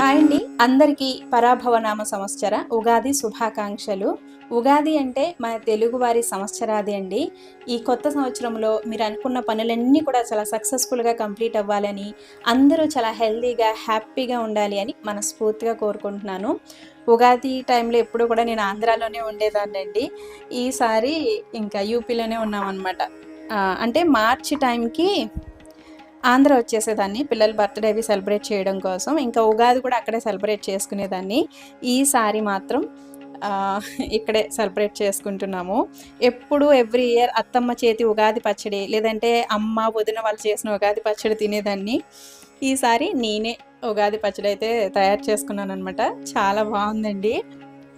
Hi అండి, అందరికీ పరాభవనామ సంవత్సర ఉగాది శుభాకాంక్షలు. ఉగాది అంటే మన తెలుగువారి సంవత్సరాది అండి. ఈ కొత్త సంవత్సరంలో మీరు అనుకున్న పనులన్నీ కూడా చాలా సక్సెస్ఫుల్గా కంప్లీట్ అవ్వాలని, అందరూ చాలా హెల్తీగా హ్యాపీగా ఉండాలి అని మనస్ఫూర్తిగా కోరుకుంటున్నాను. ఉగాది టైంలో ఎప్పుడు కూడా నేను ఆంధ్రాలోనే ఉండేదాన్నండి. ఈసారి ఇంకా యూపీలోనే ఉన్నామన్నమాట. అంటే మార్చి టైంకి ఆంధ్ర వచ్చేసేదాన్ని పిల్లల బర్త్‌డే అవి సెలబ్రేట్ చేయడం కోసం. ఇంకా ఉగాది కూడా అక్కడే సెలబ్రేట్ చేసుకునేదాన్ని. ఈసారి మాత్రం ఇక్కడే సెలబ్రేట్ చేసుకుంటున్నాము. ఎప్పుడు ఎవ్రీ ఇయర్ అత్తమ్మ చేతి ఉగాది పచ్చడి, లేదంటే అమ్మ, వదిన వాళ్ళు చేసిన ఉగాది పచ్చడి తినేదాన్ని. ఈసారి నేనే ఉగాది పచ్చడి అయితే తయారు చేసుకున్నాననమాట. చాలా బావుందండి.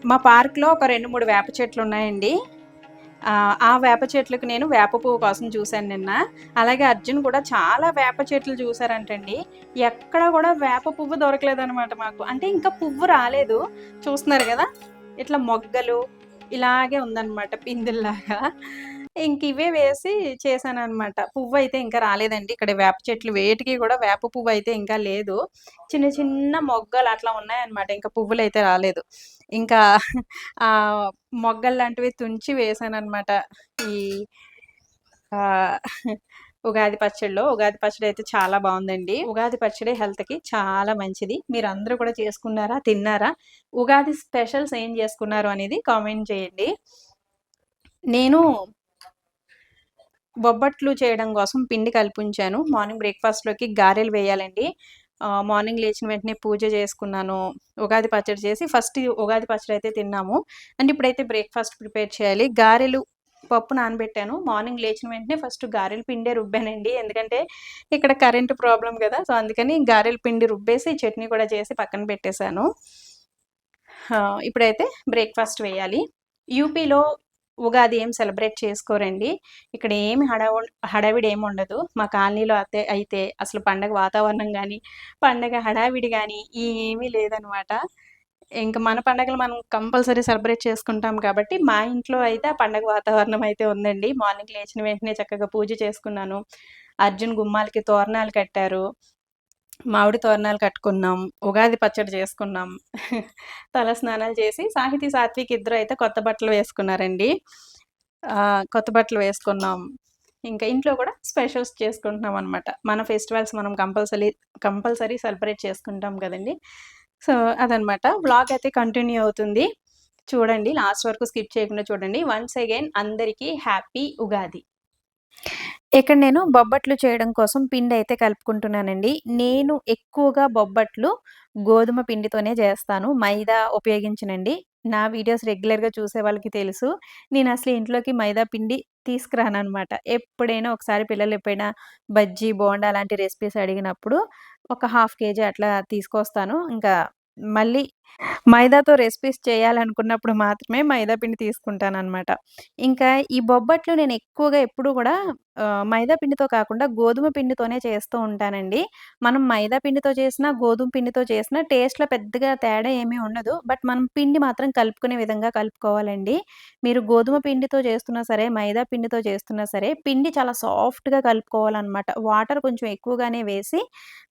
మా పార్క్‌లో ఒక 2, 3 వేప చెట్లున్నాయండి. ఆ వేప చెట్లకు నేను వేప పువ్వు కోసం చూశాను నిన్న. అలాగే అర్జున్ కూడా చాలా వేప చెట్లు చూసారంటండి. ఎక్కడ కూడా వేప పువ్వు దొరకలేదనమాట మాకు. అంటే ఇంకా పువ్వు రాలేదు. చూస్తున్నారు గదా! ఇట్లా మొగ్గలు ఇలాగే ఉందనమాట పిందెల్లాగా. ఇంక ఇవే వేసి చేశాననమాట. పువ్వయితే ఇంకా రాలేదండి. ఇక్కడ వేప చెట్లు వేటికి కూడా వేప పువ్వయితే ఇంకా లేదు. చిన్న చిన్న మొగ్గలు అట్లా ఉన్నాయన్నమాట. ఇంకా పువ్వులైతే రాలేదు. ఇంకా ఆహ్, మొగ్గల్లాంటివి తుంచి వేశాననమాట. ఈ ఆహ్, ఉగాది పచ్చడిలో. ఉగాది పచ్చడయితే చాలా బావుందండి. ఉగాది పచ్చడి హెల్త్‌కి చాలా మంచిది. మీరందరూ కూడా చేసుకున్నారా? తిన్నారా? ఉగాది స్పెషల్స్ ఏం చేసుకున్నారు అనేది కామెంట్ చేయండి. నేను బొబ్బట్లు చేయడం కోసం పిండి కలిపుంచాను. మార్నింగ్ బ్రేక్‌ఫాస్ట్‌లోకి గారెలు వేయాలండి. మార్నింగ్ లేచిన వెంటనే పూజ చేసుకున్నాను. ఉగాది పచ్చడి చేసి ఫస్ట్ ఉగాది పచ్చడయితే తిన్నాము. అండ్ ఇప్పుడైతే బ్రేక్‌ఫాస్ట్ ప్రిపేర్ చేయాలి. గారెలు పప్పు నానబెట్టాను. మార్నింగ్ లేచిన వెంటనే ఫస్ట్ గారెల పిండే రుబ్బానండి. ఎందుకంటే ఇక్కడ కరెంట్ ప్రాబ్లమ్ గదా! సో, అందుకని గారెల పిండి రుబ్బేసి చట్నీ కూడా చేసి పక్కన పెట్టేశాను. ఇప్పుడైతే బ్రేక్‌ఫాస్ట్ వేయాలి. యూపీలో ఉగాది ఏం సెలబ్రేట్ చేసుకోరండి. ఇక్కడ ఏమి హడావిడి ఏమి ఉండదు. మా కాలనీలో అయితే అసలు పండగ వాతావరణం గానీ, పండగ హడావిడి గానీ ఏమీ లేదనమాట. ఇంక మన పండగలు మనం కంపల్సరీ సెలబ్రేట్ చేసుకుంటాం కాబట్టి, మా ఇంట్లో అయితే ఆ పండగ వాతావరణం అయితే ఉందండి. మార్నింగ్ లేచిన వెంటనే చక్కగా పూజ చేసుకున్నాను. అర్జున్ గుమ్మాలకి తోరణాలు కట్టారు. మామిడి తోరణాలు కట్టుకున్నాం. ఉగాది పచ్చడి చేసుకున్నాం. తల స్నానాలు చేసి సాహితీ, సాత్విక్ ఇద్దరు అయితే కొత్త బట్టలు వేసుకున్నారండి. కొత్త బట్టలు వేసుకున్నాం. ఇంకా ఇంట్లో కూడా స్పెషల్స్ చేసుకుంటున్నామనమాట. మన ఫెస్టివల్స్ మనం కంపల్సరీ సెలబ్రేట్ చేసుకుంటాం కదండీ! సో, అదనమాట. వ్లాగ్ అయితే కంటిన్యూ అవుతుంది. చూడండి. లాస్ట్ వరకు స్కిప్ చేయకుండా చూడండి. వన్స్ అగైన్ అందరికీ హ్యాపీ ఉగాది. ఇక్కడ నేను బొబ్బట్లు చేయడం కోసం పిండయితే కలుపుకుంటున్నానండి. నేను ఎక్కువగా బొబ్బట్లు గోధుమ పిండితోనే చేస్తాను. మైదా ఉపయోగించనండి. నా వీడియోస్ రెగ్యులర్‌గా చూసే వాళ్ళకి తెలుసు. నేనసలు ఇంట్లోకి మైదా పిండి తీసుకురాననమాట. ఎప్పుడైనా ఒకసారి పిల్లలు ఎప్పుడైనా బజ్జీ, బోండా లాంటి రెసిపీస్ అడిగినప్పుడు ఒక హాఫ్ కేజీ అట్లా తీసుకొస్తాను. ఇంకా మళ్ళీ మైదాతో రెసిపీస్ చేయాలనుకున్నప్పుడు మాత్రమే మైదా పిండి తీసుకుంటాననమాట. ఇంకా ఈ బొబ్బట్లు నేను ఎక్కువగా ఎప్పుడు గూడా మైదా పిండితో కాకుండా గోధుమ పిండితోనే చేస్తూ ఉంటానండి. మనం మైదా పిండితో చేసినా, గోధుమ పిండితో చేసినా టేస్ట్‌లో పెద్దగా తేడా ఏమీ ఉండదు. బట్ మనం పిండి మాత్రం కలుపుకునే విధంగా కలుపుకోవాలండి. మీరు గోధుమ పిండితో చేస్తున్నా సరే, మైదా పిండితో చేస్తున్నా సరే, పిండి చాలా సాఫ్ట్‌గా కలుపుకోవాలనమాట. వాటర్ కొంచెం ఎక్కువగానే వేసి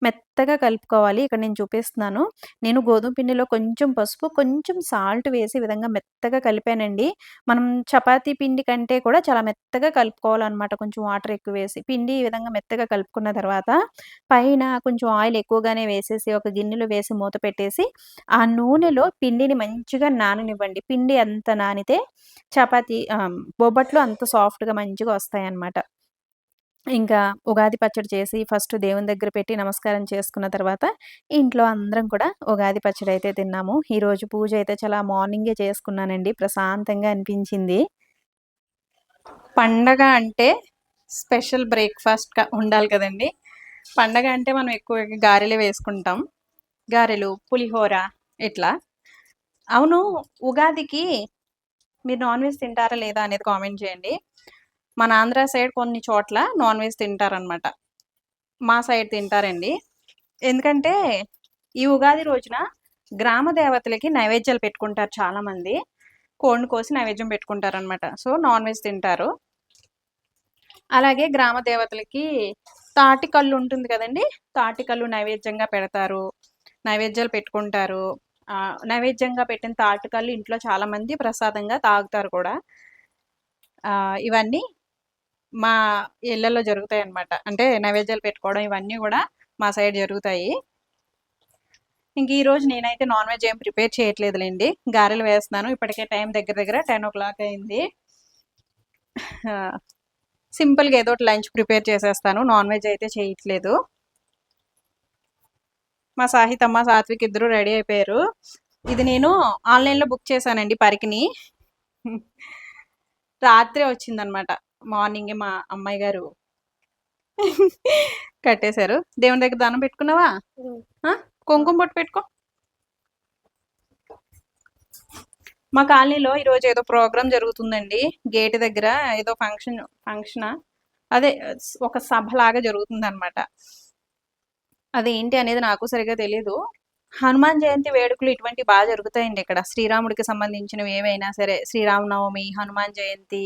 మెత్తగా కలుపుకోవాలి. ఇక్కడ నేను చూపిస్తున్నాను. నేను గోధుమ పిండిలో కొంచెం పసుపు, కొంచెం సాల్ట్ వేసి ఈ విధంగా మెత్తగా కలిపానండి. మనం చపాతీ పిండి కంటే కూడా చాలా మెత్తగా కలుపుకోవాలనమాట. కొంచెం వాటర్ ఎక్కువేసి. పిండి ఈ విధంగా మెత్తగా కలుపుకున్న తర్వాత పైన కొంచెం ఆయిల్ ఎక్కువగానే వేసేసి ఒక గిన్నెలో వేసి మూత పెట్టేసి, ఆ నూనెలో పిండిని మంచిగా నాననివ్వండి. పిండి ఎంత నానితే బొబ్బట్లు అంత సాఫ్ట్‌గా మంచిగా వస్తాయన్నమాట. ఇంకా ఉగాది పచ్చడి చేసి ఫస్ట్ దేవుని దగ్గర పెట్టి నమస్కారం చేసుకున్న తర్వాత, ఇంట్లో అందరం కూడా ఉగాది పచ్చడయితే తిన్నాము. ఈరోజు పూజ అయితే చాలా మార్నింగే చేసుకున్నానండి. ప్రశాంతంగా అనిపించింది. పండగ అంటే స్పెషల్ బ్రేక్‌ఫాస్ట్‌గా ఉండాలి కదండీ! పండగ అంటే మనం ఎక్కువగా గారెలే వేసుకుంటాం. గారెలు, పులిహోర ఇట్లా. అవును, ఉగాదికి మీరు నాన్ వెజ్ తింటారా లేదా అనేది కామెంట్ చేయండి. మన ఆంధ్ర సైడ్ కొన్ని చోట్ల నాన్ వెజ్ తింటారనమాట. మా సైడ్ తింటారండి. ఎందుకంటే ఈ ఉగాది రోజున గ్రామ దేవతలకి నైవేద్యాలు పెట్టుకుంటారు చాలామంది. కోడిని కోసి నైవేద్యం పెట్టుకుంటారనమాట. సో, నాన్ వెజ్ తింటారు. అలాగే గ్రామ దేవతలకి తాటికల్లు ఉంటుంది కదండీ! తాటికల్లు నైవేద్యంగా పెడతారు. నైవేద్యాలు పెట్టుకుంటారు. నైవేద్యంగా పెట్టిన తాటుకల్లు ఇంట్లో చాలామంది ప్రసాదంగా తాగుతారు కూడా. ఇవన్నీ మా ఇళ్లలో జరుగుతాయన్నమాట. అంటే నైవేద్యాలు పెట్టుకోవడం ఇవన్నీ కూడా మా సైడ్ జరుగుతాయి. ఇంక ఈరోజు నేనైతే నాన్ వెజ్ ఏం ప్రిపేర్ చేయట్లేదులేండి. గారెలు వేస్తున్నాను. ఇప్పటికే టైం దగ్గర దగ్గర 10 అయింది. సింపుల్గా ఏదో ఒకటి లంచ్ ప్రిపేర్ చేసేస్తాను. నాన్ వెజ్ అయితే చేయట్లేదు. మా సాహితమ్మ సాత్విక్ ఇద్దరు రెడీ అయిపోయారు. ఇది నేను ఆన్లైన్లో బుక్ చేశానండి పరికిని. రాత్రే వచ్చిందనమాట. మార్నింగే మా అమ్మాయి గారు కట్టేశారు. దేవుని దగ్గర దండం పెట్టుకున్నావా? కుంకుమ బొట్టు పెట్టుకో. మా కాలనీలో ఈరోజు ఏదో ప్రోగ్రామ్ జరుగుతుందండి. గేట్ దగ్గర ఏదో ఫంక్షనా అదే ఒక సభ లాగా జరుగుతుంది అనమాట. అదేంటి అనేది నాకు సరిగా తెలీదు. హనుమాన్ జయంతి వేడుకలు ఇటువంటి బాగా జరుగుతాయండి ఇక్కడ. శ్రీరాముడికి సంబంధించినవి ఏవైనా సరే, శ్రీరామనవమి, హనుమాన్ జయంతి,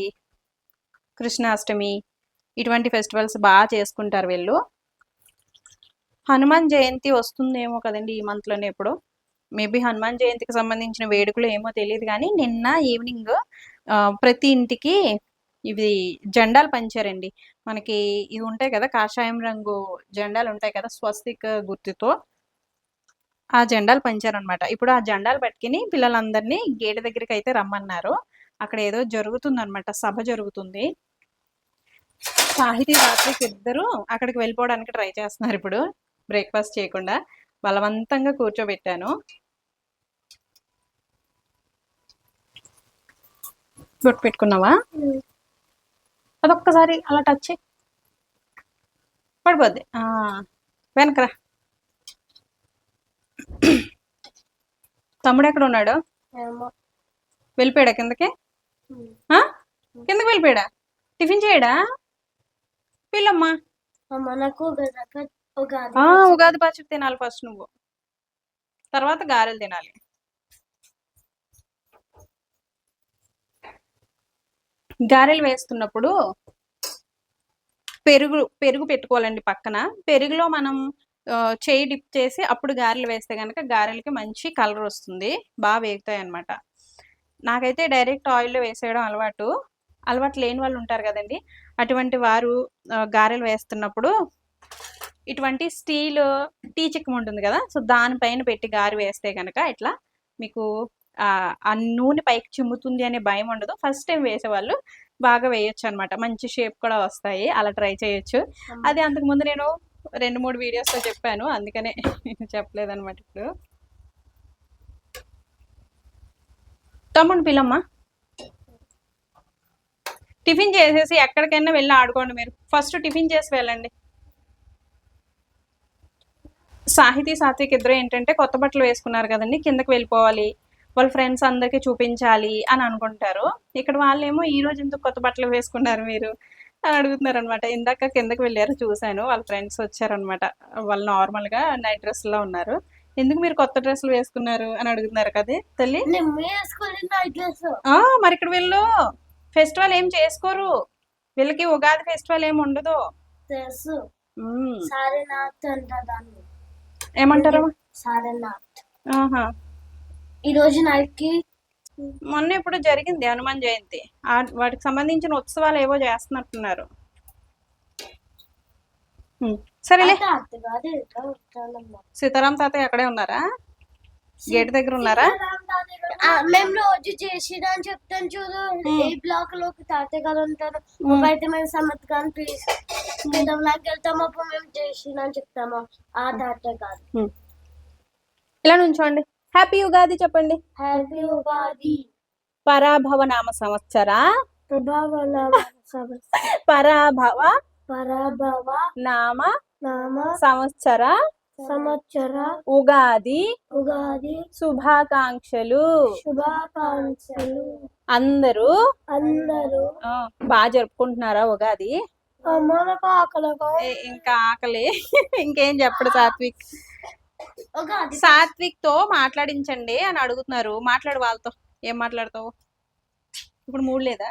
కృష్ణాష్టమి ఇటువంటి ఫెస్టివల్స్ బాగా చేసుకుంటారు వీళ్ళు. హనుమాన్ జయంతి వస్తుందేమో కదండి ఈ మంత్లోనే. ఎప్పుడు మేబీ హనుమాన్ జయంతికి సంబంధించిన వేడుకలు ఏమో తెలియదు. కానీ నిన్న ఈవినింగ్ ప్రతి ఇంటికి ఇవి జెండాలు పంచారండి. మనకి ఇవి ఉంటాయి కదా, కాషాయం రంగు జెండాలు ఉంటాయి కదా, స్వస్తిక్ గుర్తుతో ఆ జెండాలు పంచారనమాట. ఇప్పుడు ఆ జెండాలు పట్టుకుని పిల్లలందరినీ గేట్ దగ్గరికి అయితే రమ్మన్నారు. అక్కడ ఏదో జరుగుతుందన్నమాట, సభ జరుగుతుంది. సాహితీ రాత్రికి ఇద్దరు అక్కడికి వెళ్ళిపోవడానికి ట్రై చేస్తున్నారు. ఇప్పుడు బ్రేక్ఫాస్ట్ చేయకుండా బలవంతంగా కూర్చోబెట్టాను. బొట్టు పెట్టుకున్నావా? అదొక్కసారి అలా టచ్ చేయి, పడిపోద్ది. వెనకరా. తమ్ముడు ఎక్కడ ఉన్నాడు? వెళ్ళిపోయాడా కిందకి? కిందకి వెళ్ళిపోయాడా? టిఫిన్ చేయడా? పిల్లమ్మా ఉగాది పచ్చడి తినాలి ఫస్ట్ నువ్వు, తర్వాత గారెలు తినాలి. గారెలు వేస్తున్నప్పుడు పెరుగు పెట్టుకోవాలండి పక్కన. పెరుగులో మనం చేయి డిప్ చేసి అప్పుడు గారెలు వేస్తే కనుక గారెలకి మంచి కలర్ వస్తుంది, బాగా వేగుతాయి అన్నమాట. నాకైతే డైరెక్ట్ ఆయిల్లో వేసేయడం అలవాటు లేని వాళ్ళు ఉంటారు కదండి. అటువంటి వారు గారెలు వేస్తున్నప్పుడు ఇటువంటి స్టీల్ టీ చిక్కం ఉంటుంది కదా, సో దానిపైన పెట్టి గారె వేస్తే కనుక ఇట్లా మీకు ఆ నూనె పైకి చిమ్ముతుంది అనే భయం ఉండదు. ఫస్ట్ టైం వేసేవాళ్ళు బాగా వేయొచ్చు అనమాట, మంచి షేప్ కూడా వస్తాయి. అలా ట్రై చేయొచ్చు. అది అంతకుముందు నేను 2-3 వీడియోస్లో చెప్పాను, అందుకనే చెప్పలేదు అనమాట. ఇప్పుడు తమ్ముడు పిల్లమ్మా, టిఫిన్ చేసేసి ఎక్కడికైనా వెళ్ళి ఆడుకోండి. మీరు ఫస్ట్ టిఫిన్ చేసి వెళ్ళండి. సాహితీ సాత్విక్ ఇద్దరు ఏంటంటే కొత్త బట్టలు వేసుకున్నారు కదండి, కిందకి వెళ్ళిపోవాలి, వాళ్ళ ఫ్రెండ్స్ అందరికీ చూపించాలి అని అనుకుంటారు. ఇక్కడ వాళ్ళేమో ఈ రోజు ఎందుకు కొత్త బట్టలు వేసుకున్నారు మీరు అని అడుగుతున్నారు అనమాట. ఇందాక కిందకి వెళ్ళారు, చూశాను, వాళ్ళ ఫ్రెండ్స్ వచ్చారనమాట. వాళ్ళు నార్మల్గా నైట్ డ్రెస్లో ఉన్నారు. ఎందుకు మీరు కొత్త డ్రెస్సులు వేసుకున్నారు అని అడుగుతున్నారు కదా తల్లి. మరి ఇక్కడ వీళ్ళు ఫెస్టివల్ ఏం చేసుకోరు, వీళ్ళకి ఉగాది ఫెస్టివల్ ఏమి ఉండదు. ఏమంటారు? ఈ రోజు నైట్ కి మొన్న ఇప్పుడు జరిగింది హనుమాన్ జయంతి, వాటికి సంబంధించిన ఉత్సవాలు ఏవో చేస్తున్నట్టున్నారు. సరేలే. సీతారాం తాతయ్య అక్కడే ఉన్నారా? గేట్ దగ్గర ఉన్నారా? మేము రోజు చేసిన అని చెప్తాను చూడు, ఏ బ్లాక్ లో తాతయ్య గారు ఉంటారు. అయితే మేము సమత్ గారిని తీసుకెళ్తాకి వెళ్తాము, అప్పుడు మేము చేసిన అని చెప్తాము ఆ తాతయ్య గారు. ఇలా నుంచోండి. హ్యాపీ ఉగాది చెప్పండి. హ్యాపీ ఉగాది. పరాభవ నామ సంవత్సర పరాభవ నామ సంవత్సర ఉగాది శుభాకాంక్షలు. అందరూ బాగా జరుపుకుంటున్నారా ఉగాది? ఇంకా ఆకలి. ఇంకేం చెప్పడు సాత్విక్. సాత్విక్ తో మాట్లాడించండి అని అడుగుతున్నారు. మాట్లాడు వాళ్ళతో. ఏం మాట్లాడతావు? ఇప్పుడు మూడ్ లేదా?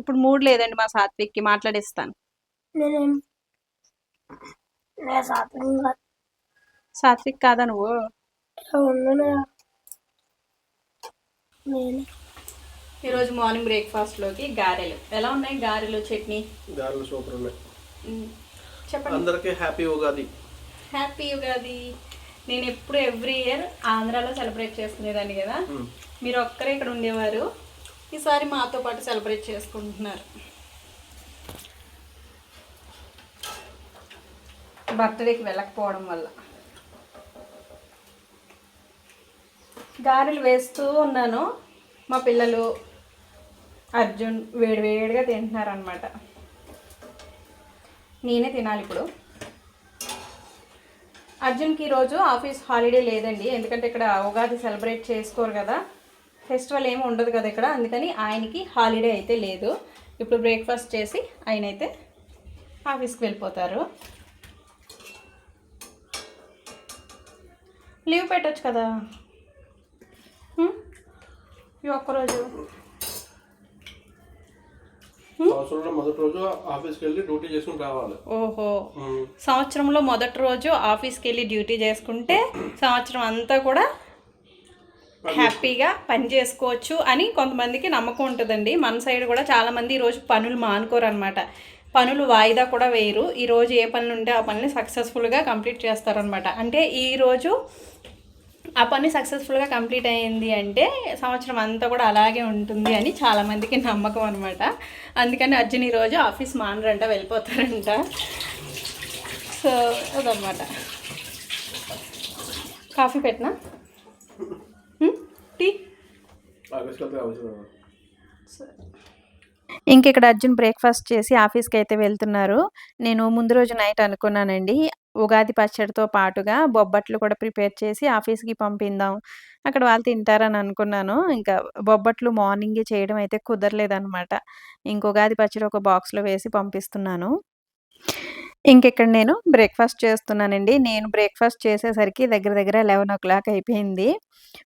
ఇప్పుడు మూడ్ లేదండి మా సాత్విక్ కి. మాట్లాడిస్తాను. సాత్విక్ కాదా నువ్వు? ఈరోజు మార్నింగ్ బ్రేక్ఫాస్ట్లోకి గారెలు ఎలా ఉన్నాయి? గారెలు చట్నీ గారెలు సూపర్ ఉన్నాయి. చెప్పండి. అందరికీ హ్యాపీ ఉగాది. హ్యాపీ ఉగాది. నేను ఎప్పుడు ఎవ్రీ ఇయర్ ఆంధ్రాలో సెలబ్రేట్ చేసుకునేదాన్ని కదా, మీరు ఒక్కరే ఇక్కడ ఉండేవారు. ఈసారి మాతో పాటు సెలబ్రేట్ చేసుకుంటున్నారు. బర్త్డేకి వెళ్ళకపోవడం వల్ల గారెలు వేస్తూ ఉన్నాను. మా పిల్లలు అర్జున్ వేడివేడిగా తింటున్నారనమాట. నేనే తినాలి ఇప్పుడు. అర్జున్కి ఈరోజు ఆఫీస్ హాలిడే లేదండి, ఎందుకంటే ఇక్కడ ఉగాది సెలబ్రేట్ చేసుకోరు కదా, ఫెస్టివల్ ఏమి ఉండదు కదా ఇక్కడ, అందుకని ఆయనకి హాలిడే అయితే లేదు. ఇప్పుడు బ్రేక్ఫాస్ట్ చేసి ఆయన అయితే ఆఫీస్కి వెళ్ళిపోతారు. లీవ్ పెట్టచ్చు కదా ఈ ఒక్కరోజు. సంవత్సరంలో మొదటి రోజు ఆఫీస్కి వెళ్ళి డ్యూటీ చేసుకుని రావాలి. ఓహో, సంవత్సరంలో మొదటి రోజు ఆఫీస్కి వెళ్ళి డ్యూటీ చేసుకుంటే సంవత్సరం అంతా కూడా హ్యాపీగా పని చేసుకోవచ్చు అని కొంతమందికి నమ్మకం ఉంటుందండి. మన సైడ్ కూడా చాలామంది ఈరోజు పనులు మానుకోరు అనమాట. పనులు వాయిదా కూడా వేయరు. ఈరోజు ఏ పనులు ఉంటే ఆ పనులు సక్సెస్ఫుల్గా కంప్లీట్ చేస్తారనమాట. అంటే ఈరోజు ఆ పని సక్సెస్ఫుల్గా కంప్లీట్ అయ్యింది అంటే సంవత్సరం అంతా కూడా అలాగే ఉంటుంది అని చాలామందికి నమ్మకం అనమాట. అందుకని అర్జున్ ఈరోజు ఆఫీస్ మానరంట, వెళ్ళిపోతారంట. సో అదనమాట. కాఫీ పెట్టినా టీ. ఇంకెక్కడ అర్జున్ బ్రేక్ఫాస్ట్ చేసి ఆఫీస్కి అయితే వెళ్తున్నారు. నేను ముందు రోజు నైట్ అనుకున్నానండి, ఉగాది పచ్చడితో పాటుగా బొబ్బట్లు కూడా ప్రిపేర్ చేసి ఆఫీస్కి పంపిందాం, అక్కడ వాళ్ళు తింటారని అనుకున్నాను. ఇంకా బొబ్బట్లు మార్నింగే చేయడం అయితే కుదరలేదనమాట. ఇంక ఉగాది పచ్చడి ఒక బాక్స్లో వేసి పంపిస్తున్నాను. ఇంకెక్కడ నేను బ్రేక్ఫాస్ట్ చేస్తున్నానండి. నేను బ్రేక్ఫాస్ట్ చేసేసరికి దగ్గర దగ్గర 11:00 అయిపోయింది.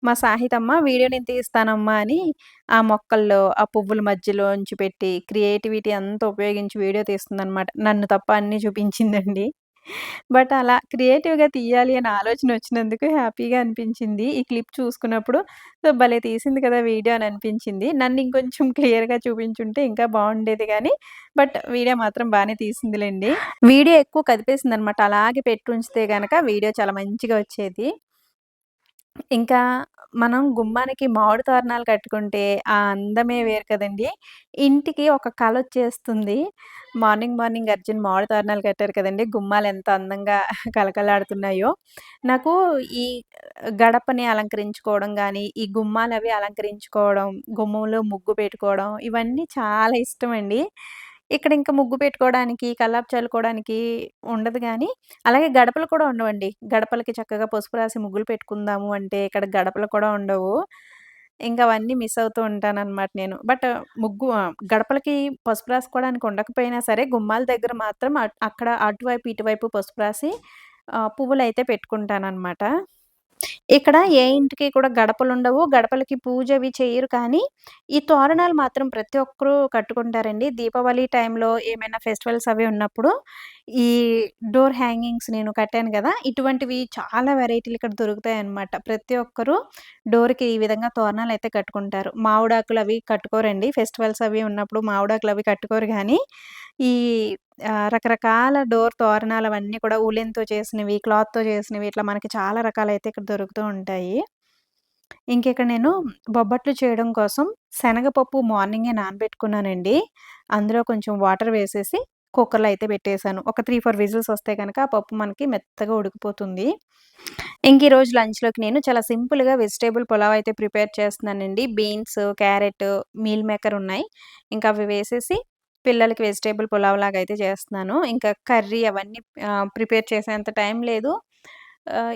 మా సాహితమ్మ వీడియో నేను తీస్తానమ్మా అని ఆ మొక్కల్లో ఆ పువ్వుల మధ్యలోంచి పెట్టి క్రియేటివిటీ అంతా ఉపయోగించి వీడియో తీస్తుందనమాట. నన్ను తప్ప అన్నీ చూపించిందండి. బట్ అలా క్రియేటివ్‌గా తీయాలి అనే ఆలోచన వచ్చినందుకు హ్యాపీగా అనిపించింది. ఈ క్లిప్ చూసుకున్నప్పుడు భలే తీసింది కదా వీడియో అని అనిపించింది. నన్ను ఇంకొంచెం క్లియర్‌గా చూపించుంటే ఇంకా బాగుండేది గానీ, బట్ వీడియో మాత్రం బానే తీసిందిలెండి. వీడియో ఎక్కువ కదిపేసిందనమాట. అలాగే పెట్టుంచితే గనక వీడియో చాలా మంచిగా వచ్చేది. ఇంకా మనం గుమ్మానికి మామిడి తోరణాలు కట్టుకుంటే ఆ అందమే వేరు కదండీ! ఇంటికి ఒక కళొచ్చేస్తుంది. మార్నింగ్ అర్జున్ మామిడి తోరణాలు కట్టారు కదండీ! గుమ్మాలెంత అందంగా కళకళలాడుతున్నాయో. నాకు ఈ గడపని అలంకరించుకోవడం గానీ, ఈ గుమ్మాలవి అలంకరించుకోవడం, గుమ్మంలో ముగ్గు పెట్టుకోవడం ఇవన్నీ చాలా ఇష్టమండి. ఇక్కడ ఇంకా ముగ్గు పెట్టుకోవడానికి, కల్లాపు చల్లుకోవడానికి ఉండదు గానీ, అలాగే గడపలు కూడా ఉండవండి. గడపలకి చక్కగా పసుపు రాసి ముగ్గులు పెట్టుకుందాము అంటే, ఇక్కడ గడపలు కూడా ఉండవు. ఇంక అవన్నీ మిస్ అవుతూ ఉంటాననమాట నేను. బట్ గడపలకి పసుపు రాసుకోవడానికి ఉండకపోయినా సరే, గుమ్మాల దగ్గర మాత్రం అక్కడ అటువైపు, ఇటువైపు పసుపు రాసి పువ్వులైతే పెట్టుకుంటాననమాట. ఇక్కడ ఏ ఇంటికి కూడా గడపలుండవు. గడపలకి పూజ అవి చెయ్యరు కానీ, ఈ తోరణాలు మాత్రం ప్రతి ఒక్కరు కట్టుకుంటారండి. దీపావళి టైంలో ఏమైనా ఫెస్టివల్స్ అవి ఉన్నప్పుడు, ఈ డోర్ హ్యాంగింగ్స్ నేను కట్టాను గదా! ఇటువంటివి చాలా వెరైటీలు ఇక్కడ దొరుకుతాయన్నమాట. ప్రతి ఒక్కరు డోర్‌కి ఈ విధంగా తోరణాలయితే కట్టుకుంటారు. మావిడాకులు అవి కట్టుకోరండి. ఫెస్టివల్స్ అవి ఉన్నప్పుడు మావిడాకులు అవి కట్టుకోరు గానీ, ఈ రకరకాల డోర్ తోరణాలు అవన్నీ కూడా ఉలెన్‌తో చేసినవి, క్లాత్‌తో చేసినవి ఇట్లా మనకి చాలా రకాలైతే ఇక్కడ దొరుకుతూ ఉంటాయి. ఇంకిక్కడ నేను బొబ్బట్లు చేయడం కోసం శనగపప్పు మార్నింగే నానబెట్టుకున్నానండి. అందులో కొంచెం వాటర్ వేసేసి కుక్కర్‌లో అయితే పెట్టేసాను. ఒక 3, 4 విజిల్స్ వస్తే గనక ఆ పప్పు మనకి మెత్తగా ఉడికిపోతుంది. ఈరోజు లంచ్‌లోకి నేను చాలా సింపుల్‌గా వెజిటబుల్ పులావ్ అయితే ప్రిపేర్ చేస్తున్నానండి. బీన్స్, క్యారెట్, మీల్ మేకర్ ఉన్నాయి. ఇంకా అవి వేసేసి పిల్లలకి వెజిటబుల్ పులావ్ లాగా అయితే చేస్తున్నాను. ఇంకా కర్రీ అవన్నీ ప్రిపేర్ చేసేంత టైం లేదు.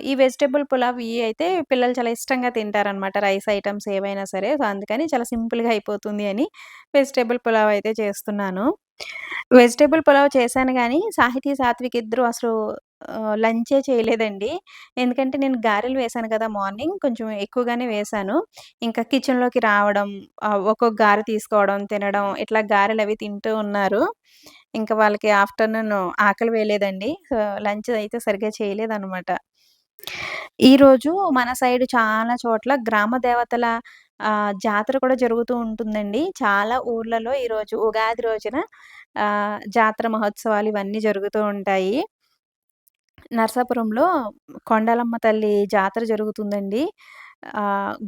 ఈ వెజిటబుల్ పులావ్ ఇయి అయితే పిల్లలు చాలా ఇష్టంగా తింటారనమాట. రైస్ ఐటెమ్స్ ఏవైనా సరే. సో, అందుకని చాలా సింపుల్‌గా అయిపోతుంది అని వెజిటబుల్ పులావ్ అయితే చేస్తున్నాను. వెజిటబుల్ పులావ్ చేశాను గానీ, సాహితీ, సాత్విక్ ఇద్దరు అసలు లంచే చేయలేదండి. ఎందుకంటే నేను గారెలు వేశాను కదా మార్నింగ్, కొంచెం ఎక్కువగానే వేశాను. ఇంకా కిచెన్‌లోకి రావడం, ఒక్కొక్క గారె తీసుకోవడం, తినడం ఇట్లా గారెలవి తింటూ ఉన్నారు. ఇంకా వాళ్ళకి ఆఫ్టర్‌నూన్ ఆకలి వేయలేదండి. సో, లంచ్ అయితే సరిగ్గా చేయలేదనమాట. ఈరోజు మన సైడ్ చాలా చోట్ల గ్రామ దేవతల జాతర కూడా జరుగుతూ ఉంటుందండి. చాలా ఊర్లలో ఈరోజు ఉగాది రోజున జాతర మహోత్సవాలు ఇవన్నీ జరుగుతూ ఉంటాయి. నరసాపురంలో కొండాలమ్మ తల్లి జాతర జరుగుతుందండి.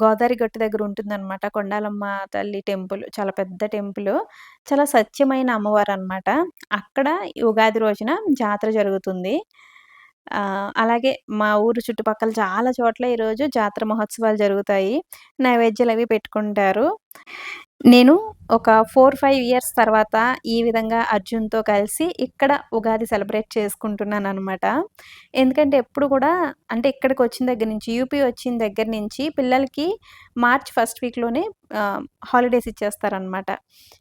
గోదావరి గట్టు దగ్గర ఉంటుందనమాట. కొండాలమ్మ తల్లి టెంపుల్. చాలా పెద్ద టెంపులు. చాలా సత్యమైన అమ్మవారనమాట. అక్కడ ఈ ఉగాది రోజున జాతర జరుగుతుంది. అలాగే మా ఊరు చుట్టుపక్కల చాలా చోట్ల ఈరోజు జాతర మహోత్సవాలు జరుగుతాయి. నైవేద్యాలవి పెట్టుకుంటారు. నేను ఒక 4, 5 ఇయర్స్ తర్వాత ఈ విధంగా అర్జున్‌తో కలిసి ఇక్కడ ఉగాది సెలబ్రేట్ చేసుకుంటున్నాననమాట. ఎందుకంటే ఎప్పుడు కూడా అంటే ఇక్కడికొచ్చిన దగ్గర నుంచి యూపీ వచ్చిన దగ్గర నుంచి పిల్లలకి మార్చ్ ఫస్ట్ వీక్‌లోనే హాలిడేస్ ఇచ్చేస్తారనమాట.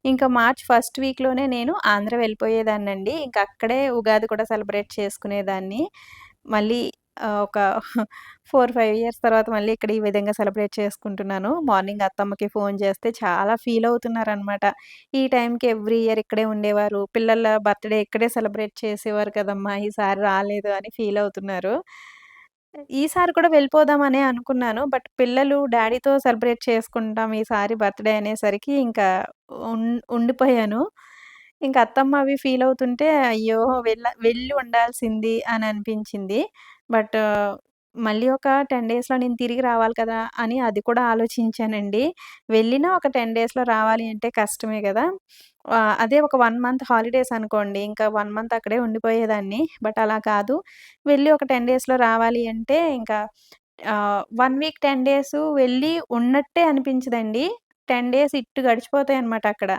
ఇంకా మార్చ్ ఫస్ట్ వీక్‌లోనే నేను ఆంధ్ర వెళ్ళిపోయేదాన్నండి. ఇంక అక్కడే ఉగాది కూడా సెలబ్రేట్ చేసుకునేదాన్ని. మళ్ళీ ఒక 4, 5 ఇయర్స్ తర్వాత మళ్ళీ ఇక్కడ ఈ విధంగా సెలబ్రేట్ చేసుకుంటున్నాను. మార్నింగ్ అత్తమ్మకి ఫోను చేస్తే చాలా ఫీల్ అవుతున్నారనమాట. ఈ టైంకి ఎవ్రీ ఇయర్ ఇక్కడే ఉండేవారు. పిల్లల బర్త్‌డే ఇక్కడే సెలబ్రేట్ చేసేవారు కదమ్మా! ఈసారి రాలేదు అని ఫీల్ అవుతున్నారు. ఈసారి కూడా వెళ్ళిపోదామనే అనుకున్నాను. బట్ పిల్లలు డ్యాడీతో సెలబ్రేట్ చేసుకుంటాం ఈసారి బర్త్‌డే అనేసరికి ఇంకా ఉండిపోయాను. ఇంక అత్తమ్మ అవి ఫీల్ అవుతుంటే అయ్యో! వెళ్ళి ఉండాల్సింది అని అనిపించింది. బట్ మళ్ళీ ఒక 10 డేస్‌లో నేను తిరిగి రావాలి కదా! అని అది కూడా ఆలోచించానండి. వెళ్ళినా ఒక 10 డేస్‌లో రావాలి అంటే కష్టమే గదా! అదే ఒక 1 మంత్ హాలిడేస్ అనుకోండి. ఇంకా 1 మంత్ అక్కడే ఉండిపోయేదాన్ని. బట్ అలా కాదు. వెళ్ళి ఒక 10 డేస్‌లో రావాలి అంటే ఇంకా 1 వీక్ 10 డేసు వెళ్ళి ఉన్నట్టే అనిపించదండి. 10 డేస్ ఇట్టు గడిచిపోతాయన్నమాట అక్కడ.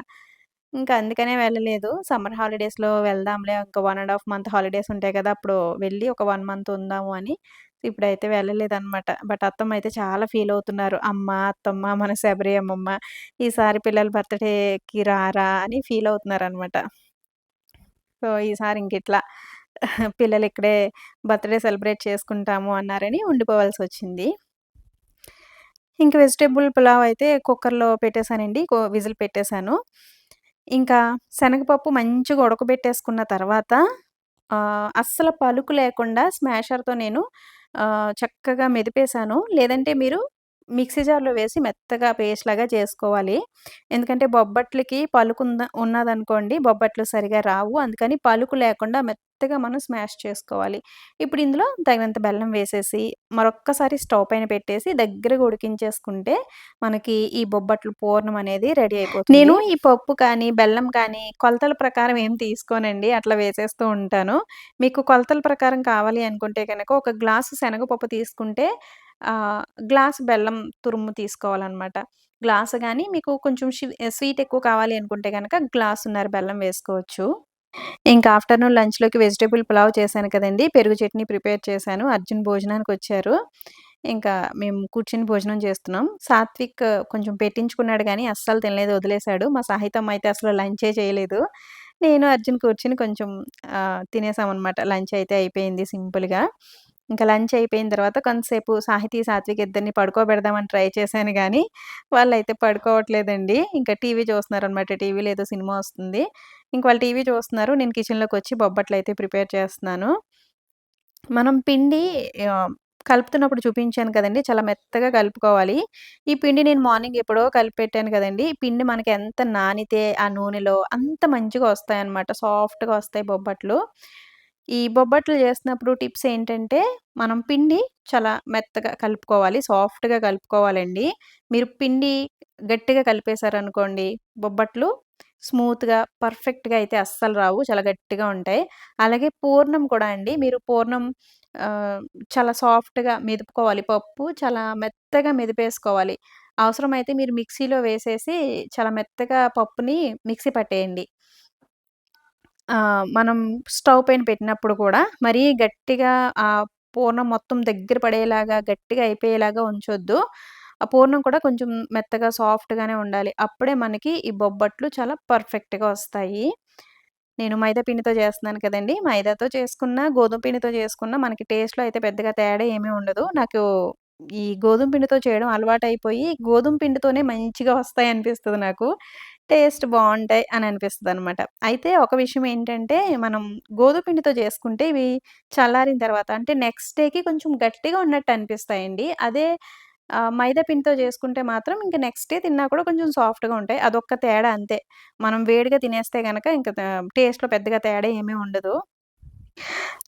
ఇంకా అందుకనే వెళ్ళలేదు. సమ్మర్ హాలిడేస్‌లో వెళ్దాంలే ఒక 1 ½ మంత్ హాలిడేస్ ఉంటాయి కదా! అప్పుడు వెళ్ళి ఒక 1 మంత్ ఉందాము అని. ఇప్పుడైతే వెళ్ళలేదనమాట. బట్ అత్తమ్మయితే చాలా ఫీల్ అవుతున్నారు. "అమ్మ, అత్తమ్మ మన శబరి అమ్మమ్మ ఈసారి పిల్లల బర్త్‌డేకి రారా" అని ఫీల్ అవుతున్నారనమాట. సో, ఈసారి ఇంకిట్లా పిల్లలిక్కడే బర్త్‌డే సెలబ్రేట్ చేసుకుంటాము అన్నారని ఉండిపోవాల్సొచ్చింది. ఇంక వెజిటబుల్ పులావ్ అయితే కుక్కర్‌లో పెట్టేసానండి. విజిల్ పెట్టేసాను. ఇంకా శనగపప్పు మంచిగా ఉడకబెట్టేసుకున్న తర్వాత అస్సలు పలుకు లేకుండా స్మాషర్‌తో నేను చక్కగా మెదిపేసాను. లేదంటే మీరు మిక్సీ జార్‌లో వేసి మెత్తగా పేస్ట్‌లాగా చేసుకోవాలి. ఎందుకంటే బొబ్బట్లకి ఉన్నదనుకోండి బొబ్బట్లు సరిగా రావు. అందుకని పలుకు లేకుండా మెత్తగా మనం స్మాష్ చేసుకోవాలి. ఇప్పుడు ఇందులో తగినంత బెల్లం వేసేసి మరొక్కసారి స్టవ్ పైన పెట్టేసి దగ్గరగా ఉడికించేసుకుంటే మనకి ఈ బొబ్బట్లు పూర్ణం అనేది రెడీ అయిపోతుంది. నేను ఈ పప్పు కానీ, బెల్లం కానీ కొలతల ప్రకారం ఏం తీసుకోనండి. అట్లా వేసేస్తూ ఉంటాను. మీకు కొలతల ప్రకారం కావాలి అనుకుంటే గనక ఒక గ్లాసు శనగపప్పు తీసుకుంటే గ్లాస్ బెల్లం తురుము తీసుకోవాలనమాట. గ్లాసు గాని మీకు కొంచెం స్వీట్ ఎక్కువ కావాలి అనుకుంటే గనక గ్లాసున్నర బెల్లం వేసుకోవచ్చు. ఇంకా ఆఫ్టర్‌నూన్ లంచ్‌లోకి వెజిటబుల్ పులావ్ చేశాను కదండీ! పెరుగు చట్నీ ప్రిపేర్ చేశాను. అర్జున్ భోజనానికొచ్చారు. ఇంకా మేము కూర్చొని భోజనం చేస్తున్నాం. సాత్విక్ కొంచెం పెట్టించుకున్నాడు గానీ అస్సలు తినలేదు వదిలేసాడు. మా సాహితమ్మ అయితే అసలు లంచే చేయలేదు. నేను, అర్జున్ కూర్చొని కొంచెం తినేసామనమాట. లంచ్ అయితే అయిపోయింది సింపుల్‌గా. ఇంకా లంచ్ అయిపోయిన తర్వాత కొంతసేపు సాహితీ, సాత్విక్ ఇద్దరిని పడుకోబెడదామని ట్రై చేశాను గానీ, వాళ్ళైతే పడుకోవట్లేదండి. ఇంకా టీవీ చూస్తున్నారనమాట. టీవీలో ఏదో సినిమా వస్తుంది. ఇంక వాళ్ళు టీవీ చూస్తున్నారు. నేను కిచెన్‌లోకొచ్చి బొబ్బట్లయితే ప్రిపేర్ చేస్తున్నాను. మనం పిండి ఆహ్, కలుపుతున్నప్పుడు చూపించాను కదండీ! చాలా మెత్తగా కలుపుకోవాలి. ఈ పిండి నేను మార్నింగ్ ఎప్పుడో కలిపి పెట్టాను కదండీ! ఈ పిండి మనకి ఎంత నానితే ఆ నూనెలో అంత మంచిగా వస్తాయన్నమాట. సాఫ్ట్‌గా వస్తాయి బొబ్బట్లు. ఈ బొబ్బట్లు చేస్తున్నప్పుడు టిప్స్ ఏంటంటే, మనం పిండి చాలా మెత్తగా కలుపుకోవాలి. సాఫ్ట్‌గా కలుపుకోవాలండి. మీరు పిండి గట్టిగా కలిపేశారనుకోండి, బొబ్బట్లు స్మూత్‌గా, పర్ఫెక్ట్‌గా అయితే అస్సలు రావు. చాలా గట్టిగా ఉంటాయి. అలాగే పూర్ణం కూడా అండి. మీరు పూర్ణం ఆహ్, చాలా సాఫ్ట్‌గా మెదుపుకోవాలి. పప్పు చాలా మెత్తగా మెదిపేసుకోవాలి. అవసరమైతే మీరు మిక్సీలో వేసేసి చాలా మెత్తగా పప్పుని మిక్సీ పట్టేయండి. మనం స్టవ్ పైన పెట్టినప్పుడు కూడా మరీ గట్టిగా పూర్ణం మొత్తం దగ్గర పడేలాగా, గట్టిగా అయిపోయేలాగా ఉంచొద్దు. ఆ పూర్ణం కూడా కొంచెం మెత్తగా సాఫ్ట్‌గానే ఉండాలి. అప్పుడే మనకి ఈ బొబ్బట్లు చాలా పర్ఫెక్ట్‌గా వస్తాయి. నేను మైదా పిండితో చేస్తున్నాను కదండీ! మైదాతో చేసుకున్నా, గోధుమ పిండితో చేసుకున్నా మనకి టేస్ట్‌లో అయితే పెద్దగా తేడా ఏమీ ఉండదు. నాకు ఈ గోధుమ పిండితో చేయడం అలవాటయిపోయి, గోధుమ పిండితోనే మంచిగా వస్తాయనిపిస్తది నాకు. టేస్ట్ బావుంటాయి అని అనిపిస్తదనమాట. అయితే ఒక విషయం ఏంటంటే, మనం గోధుమ పిండితో చేసుకుంటే ఇవి చల్లారిన తర్వాత అంటే నెక్స్ట్ డేకి కొంచెం గట్టిగా ఉన్నట్టు అనిపిస్తాయండి. అదే మైదా పిండితో చేసుకుంటే మాత్రం ఇంక నెక్స్ట్ డే తిన్నా కూడా కొంచెం సాఫ్ట్‌గా ఉంటాయి. అదొక్క తేడా అంతే. మనం వేడిగా తినేస్తే గనక ఇంక టేస్ట్‌లో పెద్దగా తేడా ఏమీ ఉండదు.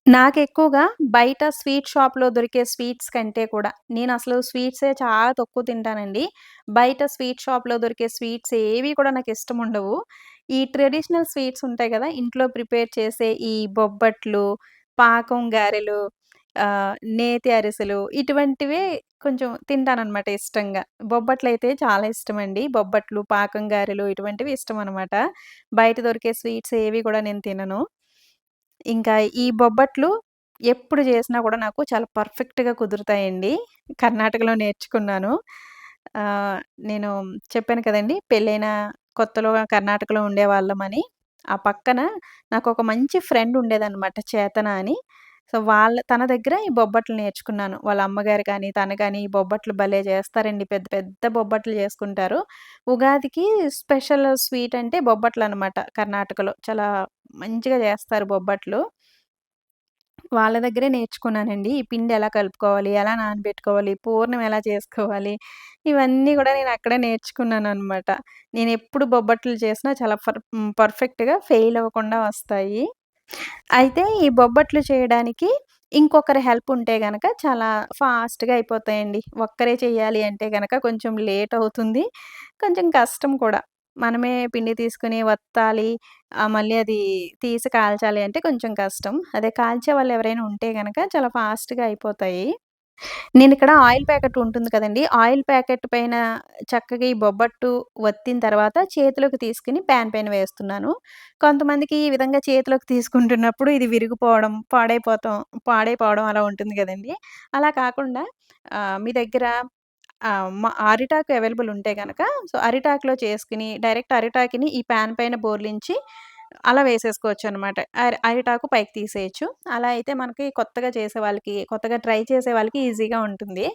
నాకెక్కువగా బయట స్వీట్ షాప్‌లో దొరికే స్వీట్స్ కంటే కూడా నేనసలు స్వీట్సే చాలా తక్కువ తింటానండి. బయట స్వీట్ షాప్‌లో దొరికే స్వీట్స్ ఏవి కూడా నాకిష్టముండవు. ఈ ట్రెడిషనల్ స్వీట్స్ ఉంటాయి గదా! ఇంట్లో ప్రిపేర్ చేసే ఈ బొబ్బట్లు, పాకం గారెలు, నేతి అరిసెలు ఇటువంటివే కొంచెం తింటాననమాట ఇష్టంగా. బొబ్బట్లయితే చాలా ఇష్టమండి. బొబ్బట్లు, పాకం గారెలు ఇటువంటివి ఇష్టమనమాట. బయట దొరికే స్వీట్స్ ఏవి కూడా నేను తినను. ఇంకా ఈ బొబ్బట్లు ఎప్పుడు జేసినా గూడా నాకు చాలా పర్ఫెక్ట్‌గా కుదురుతాయండి. కర్ణాటకలో నేర్చుకున్నాను. ఆహ్, నేను చెప్పాను కదండీ! పెళ్ళైన కొత్తలో కర్ణాటకలో ఉండేవాళ్ళమని. ఆ పక్కన నాకొక మంచి ఫ్రెండ్ ఉండేదనమాట చేతన అని. సో, తన దగ్గర ఈ బొబ్బట్లు నేర్చుకున్నాను. వాళ్ళ అమ్మగారు కానీ, తను కానీ ఈ బొబ్బట్లు భలే జేస్తారండి. పెద్ద పెద్ద బొబ్బట్లు జేసుకుంటారు. ఉగాదికి స్పెషల్ స్వీట్ అంటే బొబ్బట్లనమాట కర్ణాటకలో. చాలా మంచిగా జేస్తారు బొబ్బట్లు. వాళ్ళ దగ్గరే నేర్చుకున్నానండి. ఈ పిండి ఎలా కలుపుకోవాలి, ఎలా నానబెట్టుకోవాలి, పూర్ణం ఎలా చేసుకోవాలి, ఇవన్నీ గూడా నేనక్కడే నేర్చుకున్నాననమాట. నేనెప్పుడు బొబ్బట్లు చేసినా చాలా పర్ఫెక్ట్‌గా ఫెయిల్ అవ్వకుండా వస్తాయి. అయితే ఈ బొబ్బట్లు చేయడానికి ఇంకొకరి హెల్ప్ ఉంటే గనక చాలా ఫాస్ట్‌గా అయిపోతాయండి. ఒక్కరే చేయాలి అంటే గనక కొంచెం లేట్ అవుతుంది. కొంచెం కష్టం కూడా. మనమే పిండి తీసుకొని వత్తాలి. మళ్ళీ అది తీసి కాల్చాలి అంటే కొంచెం కష్టం. అదే కాల్చే వాళ్ళు ఎవరైనా ఉంటే గనక చాలా ఫాస్ట్‌గా అయిపోతాయి. నేనిక్కడ ఆయిల్ ప్యాకెట్ ఉంటుంది కదండీ! ఆయిల్ ప్యాకెట్ పైన చక్కగా ఈ బొబ్బట్టు వత్తిన తర్వాత చేతిలోకి తీసుకొని పాన్ పైన వేస్తున్నాను. కొంతమందికి ఈ విధంగా చేతిలోకి తీసుకుంటున్నప్పుడు ఇది విరిగిపోవడం, పాడైపోవడం అలా ఉంటుంది గదండీ! అలా కాకుండా మీ దగ్గర అరిటాకు అవైలబుల్ ఉంటే గనక అరిటాకులో చేసుకొని డైరెక్ట్ అరిటాకుని ఈ పాన్ పైన బోర్లించి అలా వేసేసుకోవచ్చనమాట. అరిటాకు పైకి తీసేయొచ్చు. అలా అయితే మనకి కొత్తగా చేసేవాళ్ళకి, కొత్తగా ట్రై చేసే వాళ్ళకి ఈజీగా ఉంటుంది.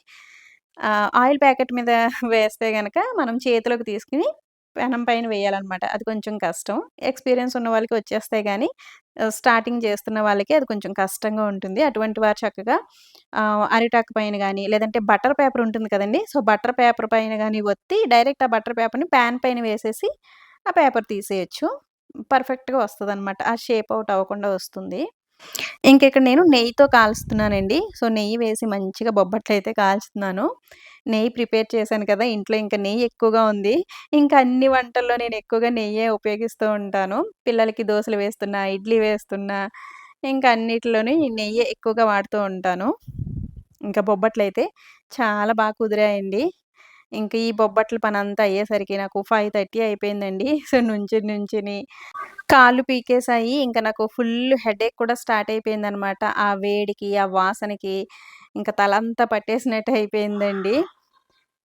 ఆయిల్ ప్యాకెట్ మీద వేస్తే గనక మనం చేతిలోకి తీసుకొని పెనం పైన వేయాలనమాట. అది కొంచెం కష్టం. ఎక్స్‌పీరియన్స్ ఉన్న వాళ్ళకి వచ్చేస్తాయి గానీ, స్టార్టింగ్ చేస్తున్న వాళ్ళకి అది కొంచెం కష్టంగా ఉంటుంది. అటువంటి వారు చక్కగా అరిటాకు పైన గానీ, లేదంటే బటర్ పేపర్ ఉంటుంది కదండీ! బటర్ పేపర్ పైన గానీ ఒత్తి డైరెక్ట్ ఆ బటర్ పేపర్‌ని పాన్ పైన వేసేసి, ఆ పేపర్ తీసేయొచ్చు. పర్ఫెక్ట్‌గా వస్తదనమాట. ఆ షేప్ ఔట్ అవ్వకుండా వస్తుంది. ఇంకిక్కడ నేను నెయ్యితో కాలుస్తున్నానండి. నెయ్యి వేసి మంచిగా బొబ్బట్లయితే కాల్చుతున్నాను. నెయ్యి ప్రిపేర్ చేశాను కదా! ఇంట్లో ఇంకా నెయ్యి ఎక్కువగా ఉంది. ఇంకా అన్ని వంటల్లో నేను ఎక్కువగా నెయ్యే ఉపయోగిస్తూ ఉంటాను. పిల్లలకి దోసలు వేస్తున్నా, ఇడ్లీ వేస్తున్నా, ఇంకా అన్నిటిలోని నెయ్యే ఎక్కువగా వాడుతూ ఉంటాను. ఇంకా బొబ్బట్లయితే చాలా కుదిరాయండి. ఇంక ఈ బొబ్బట్ల పనంతా అయ్యేసరికి నాకు 5:30 అయిపోయిందండి. నుంచుని కాళ్ళు పీకేసాయి. ఇంక నాకు ఫుల్ హెడేక్ కూడా స్టార్ట్ అయిపోయిందనమాట. ఆ వేడికి, ఆ వాసనకి ఇంక తలంతా పట్టేసినట్టు అయిపోయిందండి.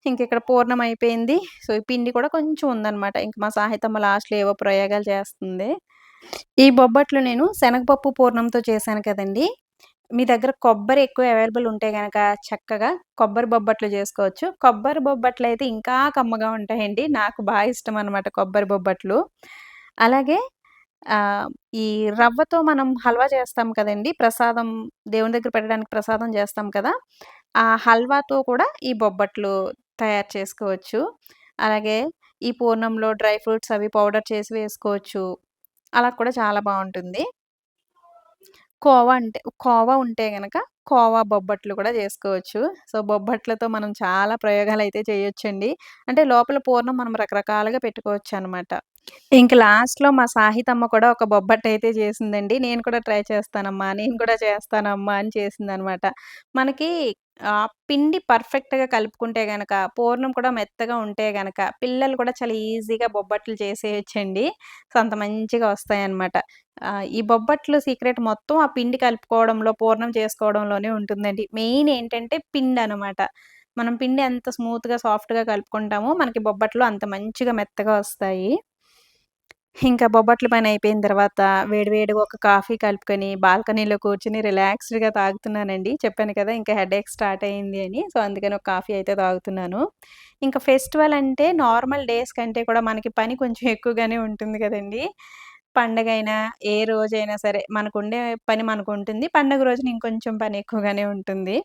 ఇంకిక్కడ పూర్ణం అయిపోయింది. ఈ పిండి కూడా కొంచెం ఉందనమాట. ఇంక మా సాహితమ్మ లాస్ట్‌లో ఏవో ప్రయోగాలు చేస్తుంది. ఈ బొబ్బట్లు నేను శనగపప్పు పూర్ణంతో చేశాను కదండీ! మీ దగ్గర కొబ్బరి ఎక్కువ అవైలబుల్ ఉంటే గనక చక్కగా కొబ్బరి బొబ్బట్లు జేసుకోవచ్చు. కొబ్బరి బొబ్బట్లయితే ఇంకా కమ్మగా ఉంటాయండి. నాకు ఇష్టమనమాట కొబ్బరి బొబ్బట్లు. అలాగే ఆహ్, ఈ రవ్వతో మనం హల్వా చేస్తాం కదండీ! దేవుని దగ్గర పెట్టడానికి ప్రసాదం చేస్తాం కదా! ఆ హల్వాతో కూడా ఈ బొబ్బట్లు తయారు చేసుకోవచ్చు. అలాగే ఈ పూర్ణంలో డ్రై ఫ్రూట్స్ అవి పౌడర్ చేసి వేసుకోవచ్చు. అలా కూడా చాలా బావుంటుంది. కోవా ఉంటే గనక కోవా బొబ్బట్లు కూడా జేసుకోవచ్చు. బొబ్బట్లతో మనం చాలా ప్రయోగాలైతే చేయొచ్చండి. అంటే లోపల పూర్ణం మనం రకరకాలుగా పెట్టుకోవచ్చనమాట. ఇంక లాస్ట్‌లో మా సాహితమ్మ కూడా ఒక బొబ్బట్టయితే చేసిందండి. నేను కూడా ట్రై చేస్తానమ్మా, నేను కూడా చేస్తానమ్మా అని చేసిందనమాట. మనకి పిండి పర్ఫెక్ట్‌గా కలుపుకుంటే గనక, పూర్ణం కూడా మెత్తగా ఉంటే గనక, పిల్లలు కూడా చాలా ఈజీగా బొబ్బట్లు చేసేయొచ్చండి. అంత మంచిగా వస్తాయనమాట. ఈ బొబ్బట్లు సీక్రెట్ మొత్తం ఆ పిండి కలుపుకోవడంలో, పూర్ణం చేసుకోవడంలోనే ఉంటుందండి. మెయిన్ ఏంటంటే పిండనమాట. మనం పిండి ఎంత స్మూత్‌గా, సాఫ్ట్‌గా కలుపుకుంటామో మనకి బొబ్బట్లు అంత మంచిగా మెత్తగా వస్తాయి. ఇంకా బొబ్బట్ల పని అయిపోయిన తర్వాత వేడివేడిగా ఒక కాఫీ కలుపుకొని బాల్కనీలో కూర్చొని రిలాక్స్డ్‌గా తాగుతున్నానండి. చెప్పాను కదా! ఇంకా హెడేక్ స్టార్ట్ అయింది అని. సో, అందుకని ఒక కాఫీ అయితే తాగుతున్నాను. ఇంకా ఫెస్టివల్ అంటే నార్మల్ డేస్ కంటే కూడా మనకి పని కొంచెం ఎక్కువగానే ఉంటుంది కదండీ! పండగైనా, ఏ రోజైనా సరే మనకుండే పని మనకుంటుంది. పండగ రోజున ఇంకొంచెం పని ఎక్కువగానే ఉంటుంది.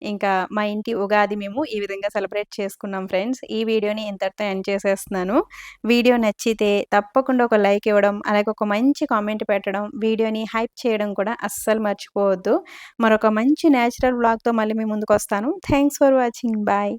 ఇంకా మా ఇంటి ఉగాది మేము ఈ విధంగా సెలబ్రేట్ చేసుకున్నాం ఫ్రెండ్స్. ఈ వీడియోని ఇంతటితో ఎండ్ చేసేస్తున్నాను. వీడియో నచ్చితే తప్పకుండా ఒక లైక్ ఇవ్వడం, అలాగే ఒక మంచి కామెంట్ పెట్టడం, వీడియోని హైప్ చేయడం కూడా అస్సలు మర్చిపోవద్దు. మరొక మంచి నేచురల్ వ్లాగ్‌తో మళ్ళీ మీ ముందుకొస్తాను. Thanks for watching. బాయ్.